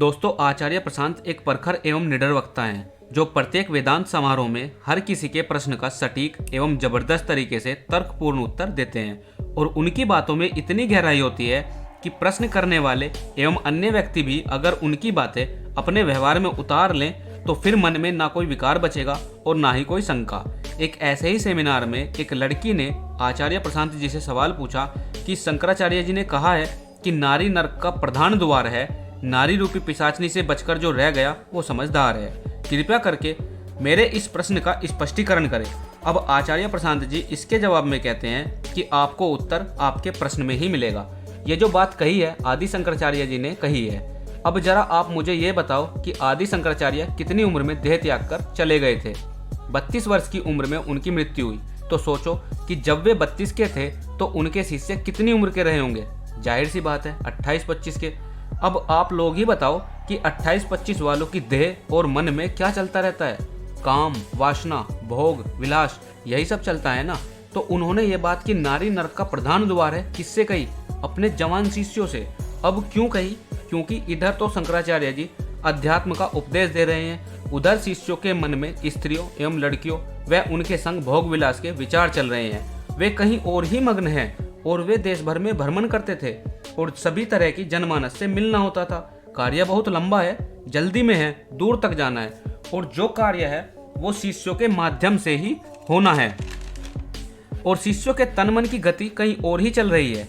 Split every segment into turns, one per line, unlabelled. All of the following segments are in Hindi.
दोस्तों, आचार्य प्रशांत एक प्रखर एवं निडर वक्ता हैं जो प्रत्येक वेदांत समारोह में हर किसी के प्रश्न का सटीक एवं जबरदस्त तरीके से तर्कपूर्ण उत्तर देते हैं और उनकी बातों में इतनी गहराई होती है कि प्रश्न करने वाले एवं अन्य व्यक्ति भी अगर उनकी बातें अपने व्यवहार में उतार लें तो फिर मन में ना कोई विकार बचेगा और ना ही कोई शंका। एक ऐसे ही सेमिनार में एक लड़की ने आचार्य प्रशांत जी से सवाल पूछा कि शंकराचार्य जी ने कहा है कि नारी नरक का प्रधान द्वार है, नारी रूपी पिशाचनी से बचकर जो रह गया वो समझदार है, कृपया करके मेरे इस प्रश्न का स्पष्टीकरण करें। अब आचार्य प्रशांत जी इसके जवाब में कहते हैं कि आपको उत्तर आपके प्रश्न में ही मिलेगा। ये जो बात कही है आदि शंकराचार्य जी ने कही है। अब जरा आप मुझे ये बताओ कि आदि शंकराचार्य कितनी उम्र में देह त्याग कर चले गए थे। 32 वर्ष की उम्र में उनकी मृत्यु हुई। तो सोचो कि जब वे 32 के थे तो उनके शिष्य कितनी उम्र के रहे होंगे। जाहिर सी बात है 28-25 के। अब आप लोग ही बताओ कि 28-25 वालों की देह और मन में क्या चलता रहता है। काम, वासना, भोग, विलास, यही सब चलता है ना। तो उन्होंने ये बात कि नारी नरक का प्रधान द्वार है किससे कही? अपने जवान शिष्यों से। अब क्यों कही? क्योंकि इधर तो शंकराचार्य जी अध्यात्म का उपदेश दे रहे हैं, उधर शिष्यों के मन में स्त्रियों एवं लड़कियों व उनके संग भोग विलास के विचार चल रहे हैं। वे कहीं और ही मग्न हैं और वे देश भर में भ्रमण करते थे और सभी तरह की जनमानस से मिलना होता था। कार्य बहुत लंबा है, जल्दी में है, दूर तक जाना है और जो कार्य है वो शिष्यों के माध्यम से ही होना है और शिष्यों के तन मन की गति कहीं और ही चल रही है।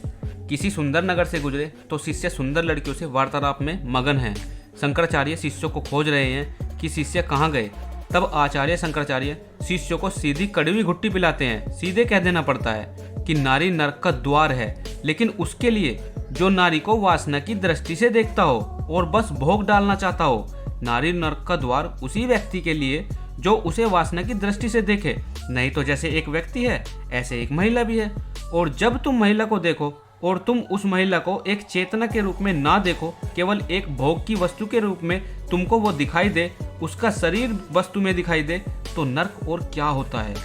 किसी सुंदर नगर से गुजरे तो शिष्य सुंदर लड़कियों से वार्तालाप में मगन है। शंकराचार्य शिष्यों को खोज रहे हैं कि शिष्य कहाँ गए। तब आचार्य शंकराचार्य शिष्यों को सीधी कड़वी घुट्टी पिलाते हैं। सीधे कह देना पड़ता है कि नारी नरक का द्वार है, लेकिन उसके लिए जो नारी को वासना की दृष्टि से देखता हो और बस भोग डालना चाहता हो। नारी नरक का द्वार उसी व्यक्ति के लिए जो उसे वासना की दृष्टि से देखे। नहीं तो जैसे एक व्यक्ति है ऐसे एक महिला भी है। और जब तुम महिला को देखो और तुम उस महिला को एक चेतना के रूप में ना देखो, केवल एक भोग की वस्तु के रूप में तुमको वो दिखाई दे, उसका शरीर वस्तु में दिखाई दे, तो नर्क और क्या होता है।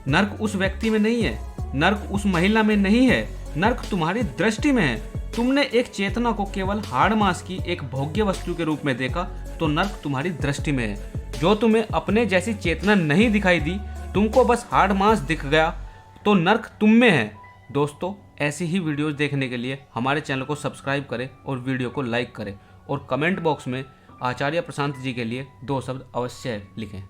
नर्क उस व्यक्ति में नहीं है, नर्क उस महिला में नहीं है, नर्क तुम्हारी दृष्टि में है। तुमने एक चेतना को केवल हाड़ मांस की एक भोग्य वस्तु के रूप में देखा तो नर्क तुम्हारी दृष्टि में है। जो तुम्हें अपने जैसी चेतना नहीं दिखाई दी, तुमको बस हाड़ मांस दिख गया, तो नर्क तुम में है। दोस्तों, ऐसी ही वीडियोस देखने के लिए हमारे चैनल को सब्सक्राइब करें और वीडियो को लाइक करें और कमेंट बॉक्स में आचार्य प्रशांत जी के लिए 2 शब्द अवश्य लिखें।